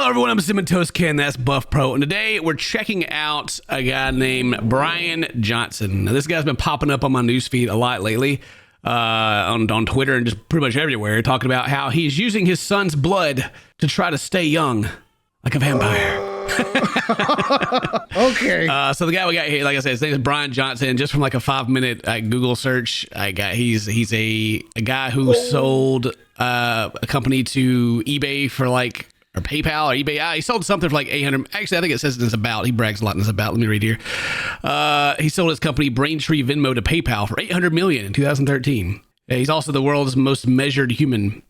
Hello everyone, I'm CinnamonToastKen, that's Buff Pro, and today we're checking out a guy named Bryan Johnson. Now, this guy's been popping up on my newsfeed a lot lately, on Twitter and just pretty much everywhere, talking about how he's using his son's blood to try to stay young, like a vampire. Okay. So the guy we got here, like I said, his name is Bryan Johnson. Just from like a 5-minute Google search, he's a guy who sold a company to eBay for like, or PayPal or eBay. He sold something for like 800. Actually, I think it says in his about. He brags a lot in his about. Let me read here. He sold his company Braintree Venmo to PayPal for $800 million in 2013. He's also the world's most measured human,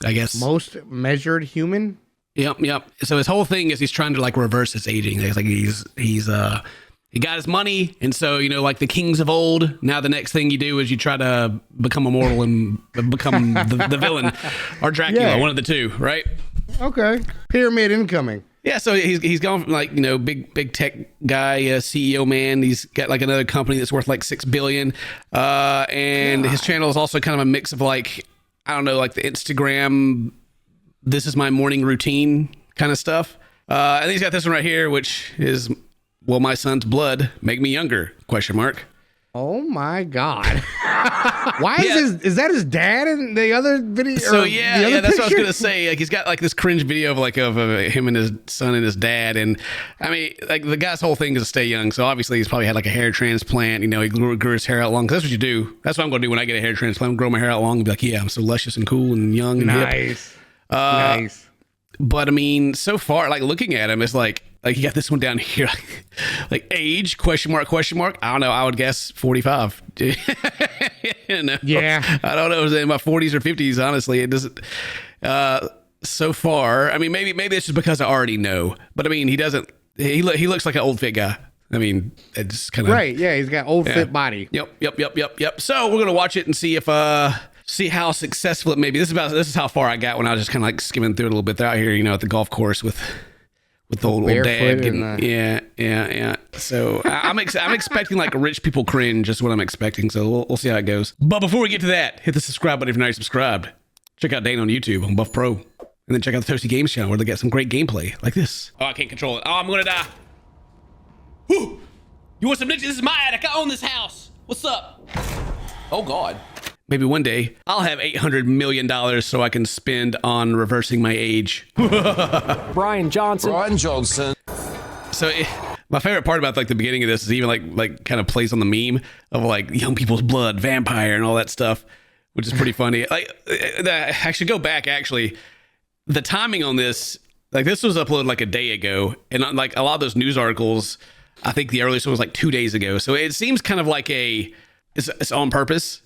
I guess. Most measured human? Yep. So his whole thing is he's trying to like reverse his aging. It's like he got his money, and so like the kings of old. Now the next thing you do is you try to become immortal and become the villain or Dracula, one of the two, right? Okay. Pyramid incoming. Yeah, so he's gone from like big tech guy, CEO man. He's got like another company that's worth like $6 billion, and his channel is also kind of a mix of like, I don't know, like the Instagram, this is my morning routine kind of stuff. And he's got this one right here, which is, will my son's blood make me younger? ? Oh my God. Why is that his dad in the other video? So yeah, that's what I was gonna say. Like he's got like this cringe video of him and his son and his dad, and I mean, like the guy's whole thing is to stay young. So obviously he's probably had like a hair transplant. He grew his hair out long. 'Cause that's what you do. That's what I'm gonna do when I get a hair transplant. I'm gonna grow my hair out long and be like, yeah, I'm so luscious and cool and young and hip. Nice. But I mean, so far, like looking at him, it's like you got this one down here, like age ? I don't know. I would guess 45. Yeah. I don't know. It was in my 40s or 50s. Honestly, it doesn't. So far, I mean, maybe it's just because I already know. But I mean, he doesn't. He looks like an old fit guy. I mean, it's kind of right. Yeah, he's got old fit body. Yep. So we're gonna watch it and see if see how successful it may be. This is how far I got when I was just kind of like skimming through it a little bit. They're out here, at the golf course with the old dad. Yeah. So I'm expecting like rich people cringe. Is what I'm expecting. So we'll see how it goes. But before we get to that, hit the subscribe button if you're not subscribed. Check out Dane on YouTube on Buff Pro, and then check out the Toasty Games channel where they got some great gameplay like this. Oh, I can't control it. Oh, I'm gonna die. Whew. You want some ninjas? This is my attic. I own this house. What's up? Oh God. Maybe one day I'll have $800 million so I can spend on reversing my age. Bryan Johnson. So my favorite part about like the beginning of this is even like kind of plays on the meme of like young people's blood, vampire, and all that stuff, which is pretty funny. Like I should go back actually. The timing on this, like this was uploaded like a day ago, and like a lot of those news articles, I think the earliest one was like 2 days ago. So it seems kind of like it's on purpose.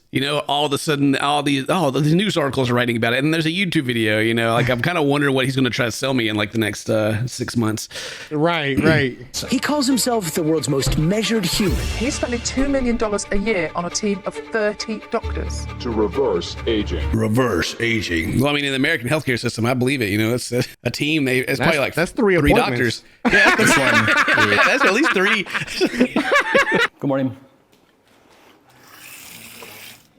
All of a sudden, the news articles are writing about it, and there's a YouTube video. Like I'm kind of wondering what he's going to try to sell me in like the next 6 months. Right. He calls himself the world's most measured human. He's spending $2 million a year on a team of 30 doctors to reverse aging. Well, I mean, in the American healthcare system, I believe it. It's a team. It's probably like that's three doctors. Yeah, that's at least 3. Good morning.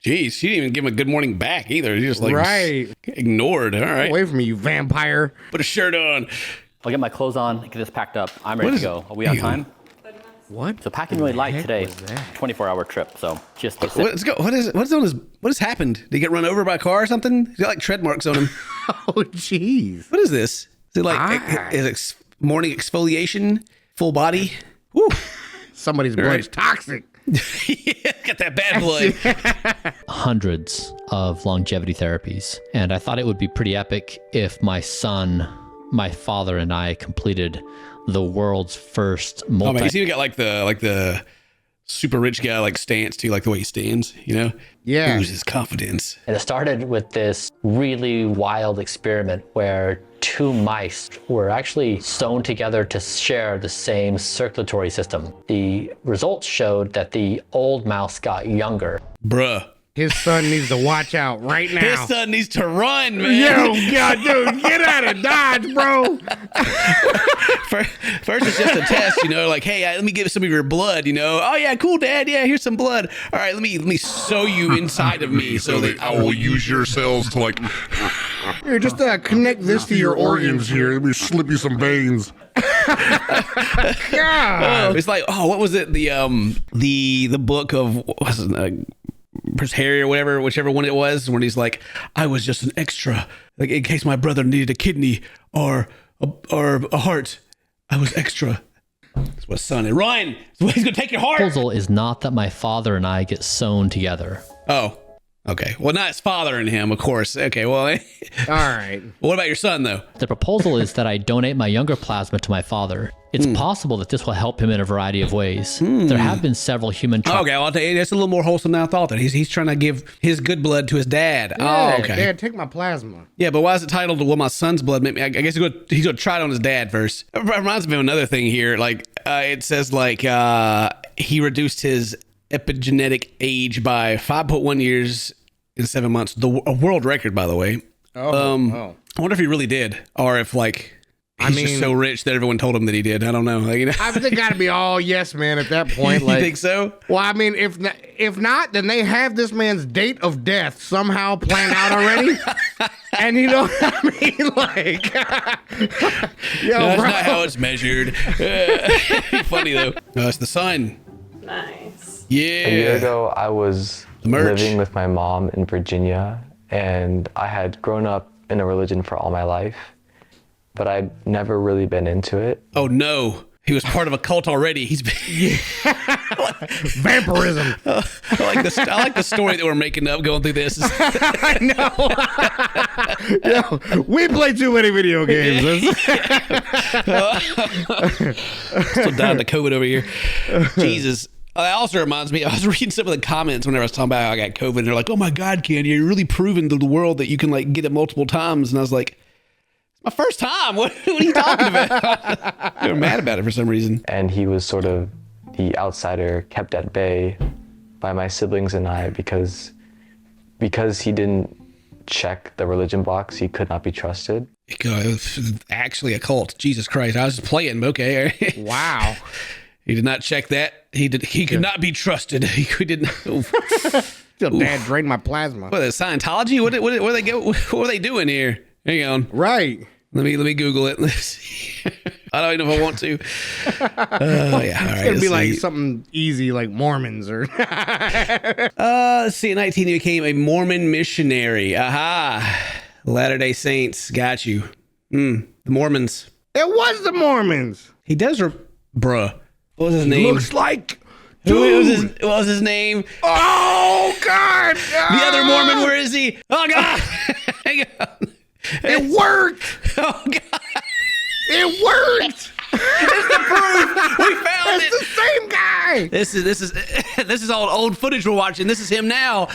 Jeez, she didn't even give him a good morning back either. She just like ignored. All right. Away from me, you vampire. Put a shirt on. I'll get my clothes on, get this packed up. I'm ready to go. Are we on time? What? So packing really light today. 24-hour trip. So just let's go. What has happened? Did he get run over by a car or something? He's got like tread marks on him. Oh, jeez. What is this? Is it like is it morning exfoliation? Full body? Woo. Somebody's blood's toxic. Yeah, got that bad blood. Hundreds of longevity therapies, and I thought it would be pretty epic if my son, my father, and I completed the world's first Oh man, he's even got like the super rich guy like stance too, like the way he stands. Yeah. Loses confidence. And it started with this really wild experiment where 2 mice were actually sewn together to share the same circulatory system. The results showed that the old mouse got younger. Bruh. His son needs to watch out right now. His son needs to run, man. Yo, God, dude, get out of Dodge, bro. First, it's just a test, like, hey, let me give some of your blood, Oh, yeah, cool, Dad. Yeah, here's some blood. All right, let me sew you inside of me so that I will use your cells to like. Here, just connect this to your organs here. Let me slip you some veins. God. It's like, what was it? The book of what was it? Prince Harry or whatever, whichever one it was, when he's like, I was just an extra, like in case my brother needed a kidney or a heart, I was extra. That's what son is. Ryan, he's gonna take your heart. The proposal is not that my father and I get sewn together. Oh, okay. Well, not his father and him, of course. Okay, well, all right. What about your son, though? The proposal is that I donate my younger plasma to my father. It's possible that this will help him in a variety of ways. There have been several human trials. Okay, well, I'll tell you, that's a little more wholesome than I thought. That he's trying to give his good blood to his dad. Yeah, oh, okay. Dad, take my plasma. Yeah, but why is it titled "Well, my son's blood"? I guess he's gonna try it on his dad first. It reminds me of another thing here. Like it says, like he reduced his epigenetic age by 5.1 years in 7 months. A world record, by the way. I wonder if he really did, or if like. He's just so rich that everyone told him that he did. I don't know. I think got to be all yes, man. At that point, like, you think so? Well, I mean, if not, then they have this man's date of death somehow planned out already. And you know what I mean? Like, that's not how it's measured. Funny though. No, it's the sun. Nice. Yeah. A year ago, I was living with my mom in Virginia, and I had grown up in a religion for all my life. But I'd never really been into it. Oh no, he was part of a cult already. He's been vampirism. I like the story that we're making up going through this. I know. Yo, we play too many video games. Still dying to COVID over here. Jesus. That also reminds me, I was reading some of the comments whenever I was talking about how I got COVID, and they're like, "Oh my God, Ken, you're really proving to the world that you can like get it multiple times." And I was like, my first time. What are you talking about? They were mad about it for some reason. And he was sort of the outsider kept at bay by my siblings and I because he didn't check the religion box, he could not be trusted. Actually a cult. Jesus Christ. I was just playing. Okay. Wow. He did not check that. He could not be trusted. He didn't. Dad drained my plasma. What, Scientology? What are they doing here? Hang on. Right. Let me Google it. Let's see. I don't even know if I want to. Yeah. All right. It's gonna be like something easy, like Mormons or. Let's see. In 19, he became a Mormon missionary. Aha. Latter-day Saints. Got you. The Mormons. It was the Mormons. He does. Bruh. What was his name? Looks like. What was his name? Oh God! The other Mormon. Where is he? Oh God! Hang on. It worked! Oh God! It worked! It's the proof! We found it! It's the same guy! This is all old footage we're watching. This is him now.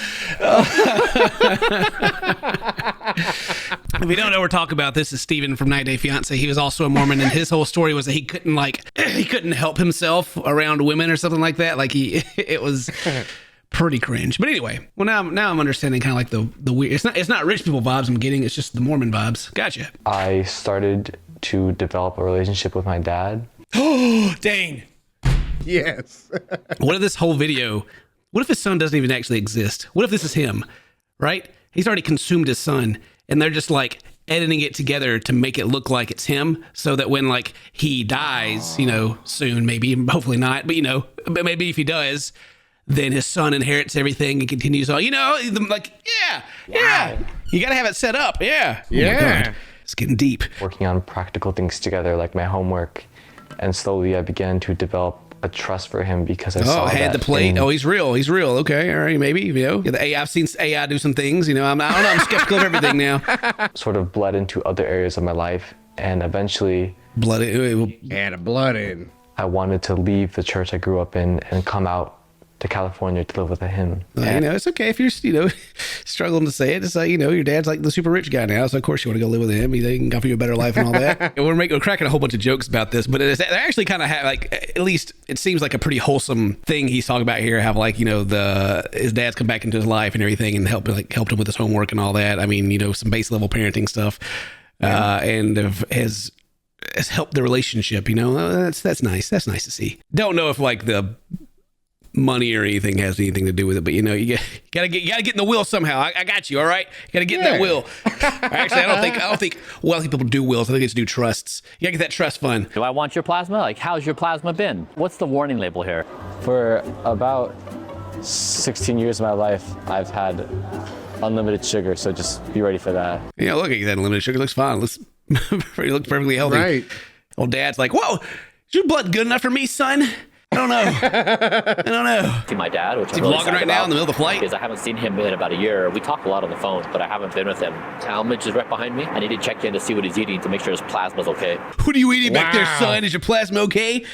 If you don't know what we're talking about, this is Steven from 90 Day Fiancé. He was also a Mormon, and his whole story was that he couldn't help himself around women or something like that. Like it was pretty cringe. But anyway, well now I'm understanding kind of like the weird. It's not rich people vibes I'm getting. It's just the Mormon vibes. Gotcha. I started to develop a relationship with my dad. Oh, dang. Yes. What if this whole video? What if his son doesn't even actually exist? What if this is him? Right? He's already consumed his son, and they're just like editing it together to make it look like it's him, so that when like he dies, soon, maybe, hopefully not, but maybe if he does, then his son inherits everything and continues on. Like, yeah. You got to have it set up. Yeah. Yeah. Oh, it's getting deep. Working on practical things together, like my homework, and slowly I began to develop a trust for him because I saw had that the plate. He's real. Okay, all right, maybe. The AI, I've seen AI do some things. I don't know. I'm skeptical of everything now. Sort of bled into other areas of my life, and eventually, the blood in. I wanted to leave the church I grew up in and come out to California to live with him. It's okay if you're, struggling to say it. It's like, your dad's like the super rich guy now, so of course you want to go live with him. He can offer you a better life and all that. And we're cracking a whole bunch of jokes about this, but they're actually kind of at least it seems like a pretty wholesome thing he's talking about here. Have like, his dad's come back into his life and everything and helped him with his homework and all that. I mean, some base level parenting stuff, and has helped the relationship. That's nice. That's nice to see. Don't know if like the money or anything has anything to do with it, but you gotta get in the will somehow. I got you. All right, you gotta get in that will. Actually, I don't think wealthy people do wills. I think it's do trusts. You gotta get that trust fund. Do I want your plasma? Like, how's your plasma been? What's the warning label here? For about 16 years of my life, I've had unlimited sugar, so just be ready for that. Yeah, look at that unlimited sugar. Looks fine. Looks perfectly healthy. Right. Old dad's like, whoa, is your blood good enough for me, son? I don't know. See my dad, which Is he I'm really vlogging sad right now in the middle of the flight? because I haven't seen him in about a year. We talk a lot on the phone, but I haven't been with him. Talmadge is right behind me. I need to check in to see what he's eating to make sure his plasma's okay. What are you eating back there, Wow. son? Is your plasma okay?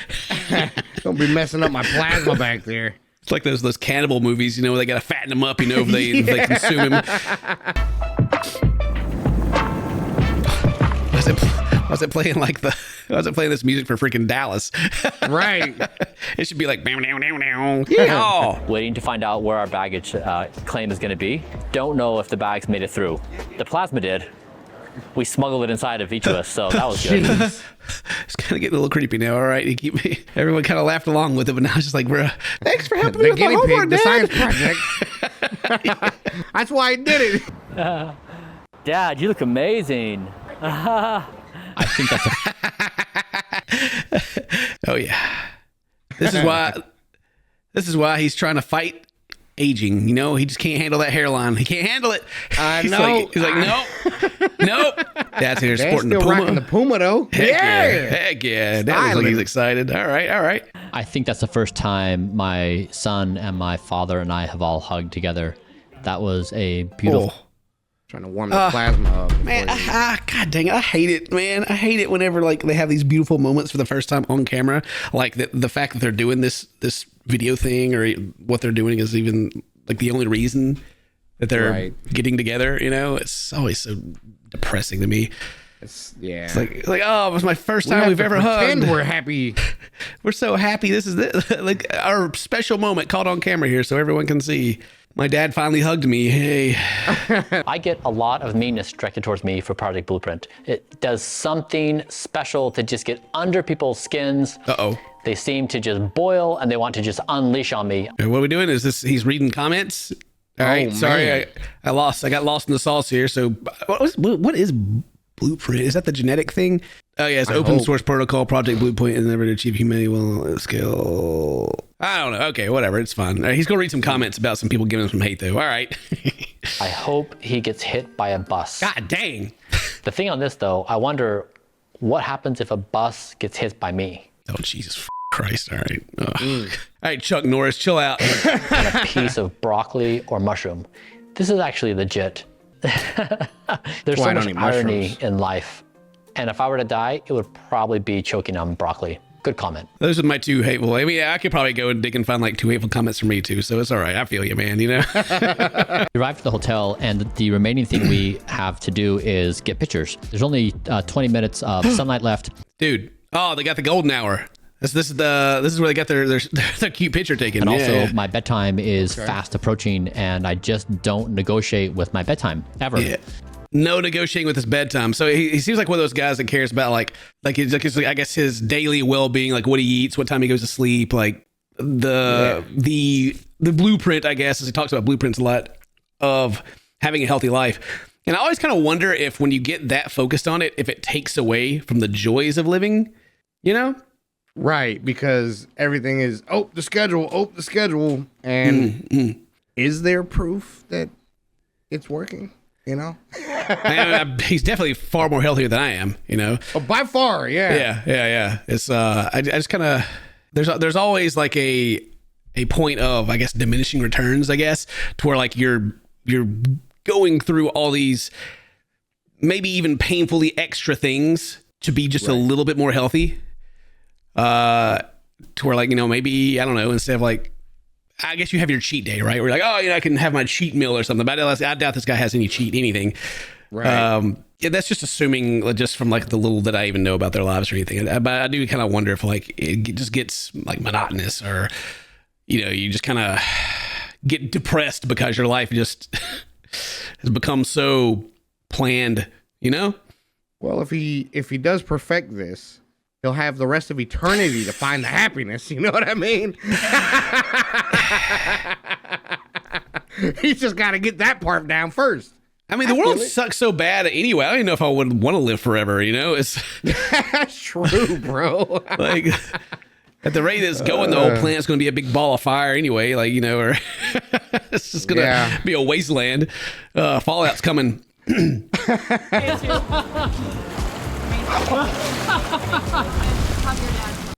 Don't be messing up my plasma back there. It's like those cannibal movies, where they gotta fatten him up, if they consume him. Why is it playing this music for freaking Dallas? Right. It should be like bam, down, down, down. Yeah. Waiting to find out where our baggage claim is going to be. Don't know if the bags made it through. The plasma did. We smuggled it inside of each of us, so that was good. It's kind of getting a little creepy now. All right, everyone kind of laughed along with it, but now it's just like, bro, thanks for helping me with my homework, the Dad. science project. That's why I did it. Dad, you look amazing. I think that's Oh yeah. This is why he's trying to fight aging. He just can't handle that hairline. He can't handle it. He's like, nope. Dad's here They're sporting the still Puma. rocking the Puma though. Heck yeah. Dad looks like he's excited. All right. I think that's the first time my son and my father and I have all hugged together. That was a beautiful. Trying to warm the plasma up. Man, God dang it. I hate it, man. I hate it whenever they have these beautiful moments for the first time on camera. Like the fact that they're doing this video thing or what they're doing is even the only reason that they're getting together, it's always so depressing to me. It's like, oh, it was my first time we've ever hugged. We're happy. We're so happy. This is our special moment caught on camera here so everyone can see. My dad finally hugged me. Hey. I get a lot of meanness directed towards me for Project Blueprint. It does something special to just get under people's skins. Uh-oh. They seem to just boil and they want to just unleash on me. What are we doing? Is this, he's reading comments? All right. Sorry. I got lost in the sauce here. So what is Blueprint? Is that the genetic thing? Oh yeah, it's open source protocol. Project Blueprint is never to achieve humanity will scale. I don't know. Okay, whatever. It's fine. He's gonna read some comments about some people giving him some hate though. All right. I hope he gets hit by a bus. God dang. The thing on this though, I wonder what happens if a bus gets hit by me. Oh Jesus Christ! All right. All right, Chuck Norris, chill out. And a piece of broccoli or mushroom. This is actually legit. There's so much irony in life. And if I were to die, it would probably be choking on broccoli. Good comment. Those are my two hateful. I mean, I could probably go and dig and find 2 hateful comments from me too. So it's all right. I feel you, man. We arrived at the hotel, and the remaining thing we have to do is get pictures. There's only 20 minutes of sunlight left. Dude. Oh, they got the golden hour. This is where they got their cute picture taken. And also, my bedtime is fast approaching, and I just don't negotiate with my bedtime ever. Yeah. No negotiating with his bedtime. So he seems like one of those guys that cares about I guess his daily well-being, what he eats, what time he goes to sleep, the blueprint, I guess, as he talks about blueprints a lot of having a healthy life. And I always kind of wonder if when you get that focused on it, if it takes away from the joys of living, Right, because everything is the schedule, and is there proof that it's working? He's definitely far more healthier than I am. By far, yeah. Yeah. It's I just kind of there's always a point of, I guess, diminishing returns, I guess, to where you're going through all these maybe even painfully extra things to be just a little bit more healthy. To where maybe, I don't know, instead of I guess you have your cheat day, right? We're like, oh, I can have my cheat meal or something. But I doubt this guy has any cheat anything. Right. Yeah, that's just assuming just from like the little that I even know about their lives or anything. But I do kind of wonder if like it just gets like monotonous, or you just kind of get depressed because your life just has become so planned. Well, if he does perfect this, he'll have the rest of eternity to find the happiness. You know what I mean? He's just got to get that part down first. I mean, the world sucks so bad anyway. I don't even know if I would want to live forever. It's That's true, bro. like at the rate it's going, the whole planet's going to be a big ball of fire anyway. Like or it's just going to be a wasteland. Fallout's coming.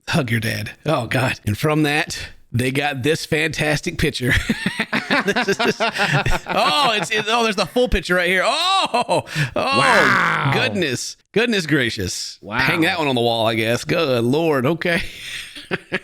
Hug your dad. Oh God! And from that, they got this fantastic picture. There's the full picture right here. Wow. Goodness gracious. Wow. Hang that one on the wall, I guess. Good Lord. Okay.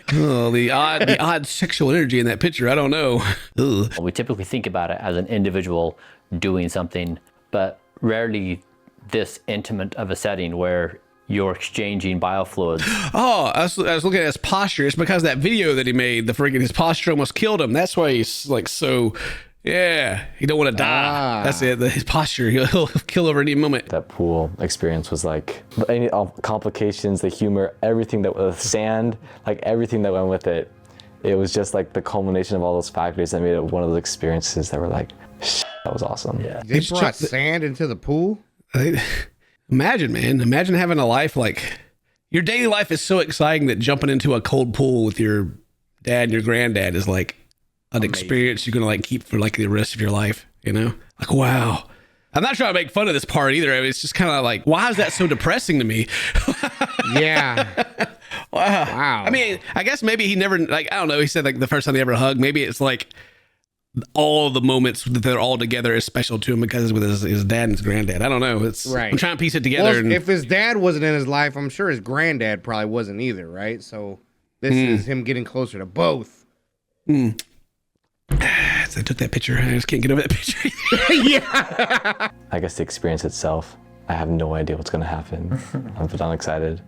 The odd sexual energy in that picture. I don't know. Ugh. We typically think about it as an individual doing something, but rarely this intimate of a setting where you're exchanging biofluids. Oh, I was looking at his posture. It's because that video that he made, his posture almost killed him. That's why he's like so, he don't want to die. That's it. His posture, he'll kill over any moment. That pool experience was like any complications, the humor, everything that was sand, like everything that went with it. It was just like the culmination of all those factors that made it one of those experiences that were like, that was awesome. Yeah. They brought sand into the pool? Imagine, man. Imagine having a life like your daily life is so exciting that jumping into a cold pool with your dad and your granddad is like an experience you're going to like keep for like the rest of your life, Like, wow. I'm not trying to make fun of this part either. I mean, it's just kind of like, why is that so depressing to me? Yeah. Wow. I mean, I guess maybe he never, like, I don't know. He said like the first time they ever hugged, maybe it's like all the moments that they're all together is special to him because with his dad and his granddad. I don't know. It's right. I'm trying to piece it together. Well, if his dad wasn't in his life, I'm sure his granddad probably wasn't either, right? So this is him getting closer to both. So I took that picture. I just can't get over that picture. Yeah. I guess the experience itself, I have no idea what's going to happen. I'm excited.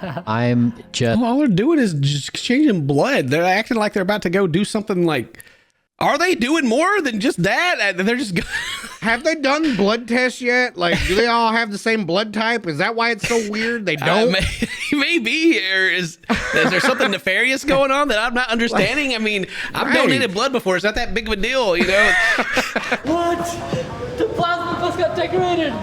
I'm just... all they're doing is just exchanging blood. They're acting like they're about to go do something like... Are they doing more than just that? They're just... Have they done blood tests yet? Like, do they all have the same blood type? Is that why it's so weird? They don't? Maybe. Is there something nefarious going on that I'm not understanding? I mean, I've donated blood before. It's not that big of a deal, What? The plasma just got decorated.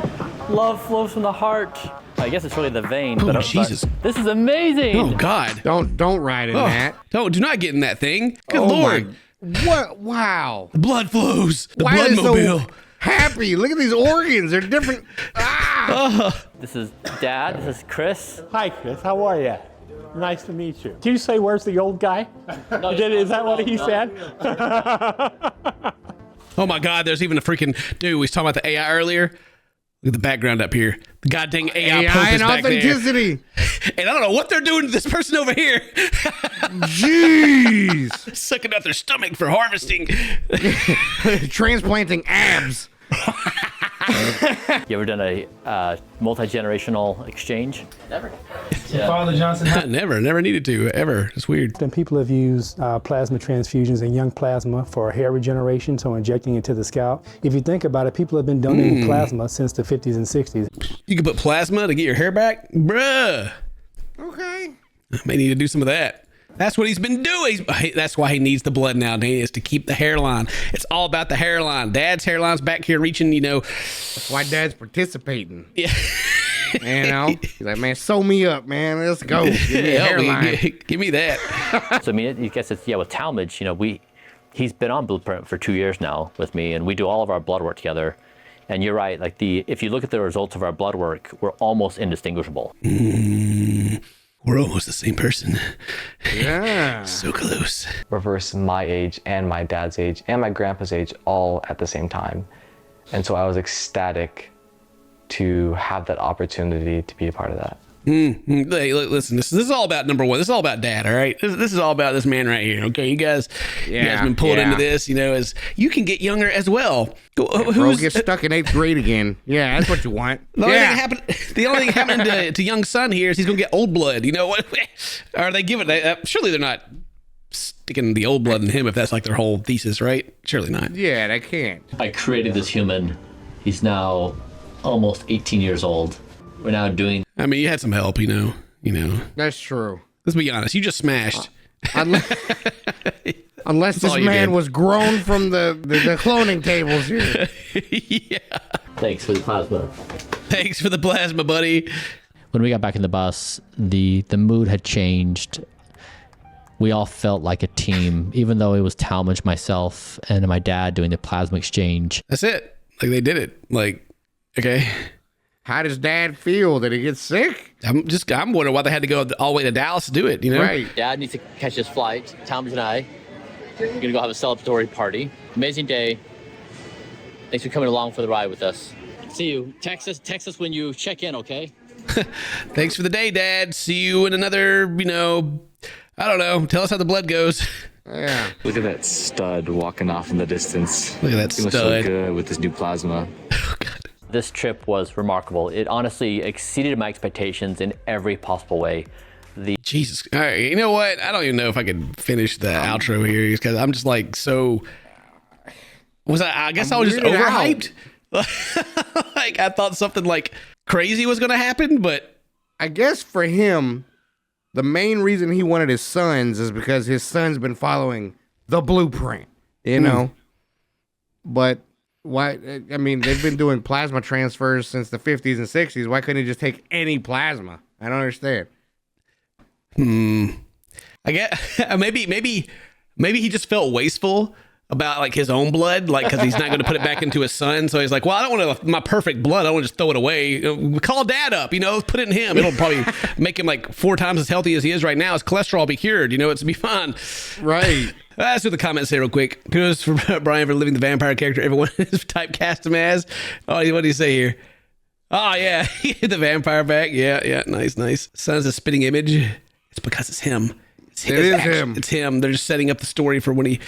Love flows from the heart. I guess it's really the vein. Oh, Jesus. This is amazing. Oh, God. Don't ride in that. Do not get in that thing. Good Lord. What? Wow. The blood flows. The Why bloodmobile. So happy. Look at these organs. They're different. This is Dad. This is Chris. Hi, Chris. How are you? Nice to meet you. Did you say, where's the old guy? Is that what he said? Oh, my God. There's even a freaking... Dude, we was talking about the AI earlier. Look at the background up here. The goddamn AI and back authenticity. There. And I don't know what they're doing to this person over here. Jeez. Sucking out their stomach for harvesting. Transplanting abs. You ever done a multi-generational exchange? Never. Father Johnson? Never needed to, ever. It's weird. And people have used plasma transfusions and young plasma for hair regeneration, so injecting it to the scalp. If you think about it, people have been donating plasma since the 50s and 60s. You can put plasma to get your hair back? Bruh. Okay. I may need to do some of that. That's what he's been doing. That's why he needs the blood now, is to keep the hairline. It's all about the hairline. Dad's hairline's back here reaching, That's why Dad's participating. Yeah. He's like, man, sew me up, man. Let's go. Give me a hairline. Give me that. So, I mean, I guess it's, with Talmadge, he's been on Blueprint for 2 years now with me, and we do all of our blood work together. And you're right, like if you look at the results of our blood work, we're almost indistinguishable. We're almost the same person. Yeah. So close. Reverse my age and my dad's age and my grandpa's age all at the same time. And so I was ecstatic to have that opportunity to be a part of that. Hey, look, listen, this is all about number one. This is all about dad, all right? This is all about this man right here, okay? You guys been pulled into this, as you can get younger as well. Bro, get stuck in 8th grade again. Yeah, that's what you want. The only thing happening to young son here is he's going to get old blood. You know what? Are they giving surely they're not sticking the old blood in him if that's like their whole thesis, right? Surely not. Yeah, they can't. I created this human. He's now almost 18 years old. We're now doing... I mean, you had some help, you know. That's true. Let's be honest. You just smashed. Unless this man was grown from the cloning tables here. Yeah. Thanks for the plasma. Thanks for the plasma, buddy. When we got back in the bus, the mood had changed. We all felt like a team, even though it was Talmadge, myself, and my dad doing the plasma exchange. That's it. Like, they did it. Like, okay. How does dad feel? Did he get sick? I'm wondering why they had to go all the way to Dallas to do it, Right. Dad needs to catch his flight. Talmadge and I are going to go have a celebratory party. Amazing day. Thanks for coming along for the ride with us. See you. Text us when you check in, okay? Thanks for the day, Dad. See you in another, I don't know. Tell us how the blood goes. Yeah. Look at that stud walking off in the distance. Look at that he must stud. look good with this new plasma. Oh, God. This trip was remarkable. It honestly exceeded my expectations in every possible way. Jesus. All right. You know what? I don't even know if I can finish the outro here because I'm just like so. I guess I was just overhyped. Like I thought something like crazy was going to happen, but I guess for him, the main reason he wanted his sons is because his son's been following the blueprint, But why? I mean, they've been doing plasma transfers since the 50s and 60s. Why couldn't he just take any plasma? I don't understand. I get maybe he just felt wasteful about like his own blood, like because he's not going to put it back into his son. So he's like, well, I don't want my perfect blood. I don't want to just throw it away. Call dad up, put it in him. It'll probably make him like 4 times as healthy as he is right now. His cholesterol will be cured. It's be fine. Right. Let's do the comments say real quick. Kudos for Bryan for living the vampire character everyone has typecast him as. Oh, what do you say here? Oh, yeah. He hit the vampire back. Yeah. Nice. Son's a spitting image. It's because it's him. It is him. It's him. They're just setting up the story for when he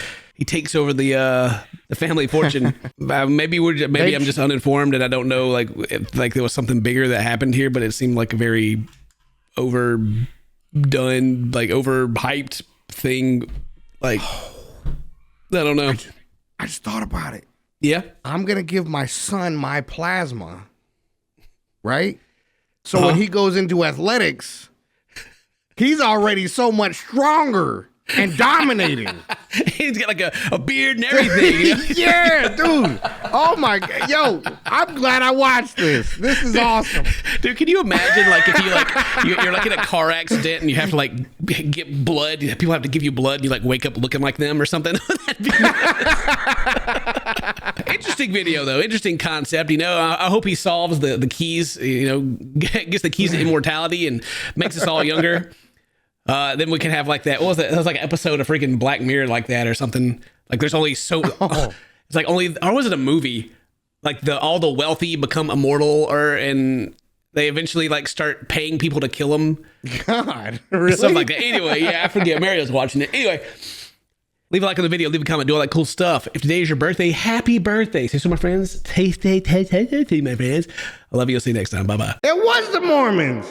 takes over the family fortune. Maybe I'm just uninformed and I don't know like there was something bigger that happened here, but it seemed like a very overdone, like overhyped thing. Like I don't know. I just thought about it. Yeah. I'm gonna give my son my plasma. Right? So when he goes into athletics, he's already so much stronger and dominating. He's got like a beard and everything. Yeah, dude. Oh my God. Yo, I'm glad I watched this. This is awesome. Dude, can you imagine like if you're like in a car accident and you have to like get blood, people have to give you blood and you like wake up looking like them or something? Interesting video though, interesting concept. I hope he solves the keys, gets the keys to immortality and makes us all younger. Then we can have like that. What was that? That was like an episode of freaking Black Mirror like that or something. Like there's only so. It's like only, or was it a movie? Like all the wealthy become immortal, and they eventually like start paying people to kill them. God, really? Something like that. Anyway, yeah, I forget. Mario's watching it. Anyway, leave a like on the video. Leave a comment. Do all that cool stuff. If today is your birthday, happy birthday. Say so, my friends. Taste, my friends. I love you. I'll see you next time. Bye bye. It was the Mormons.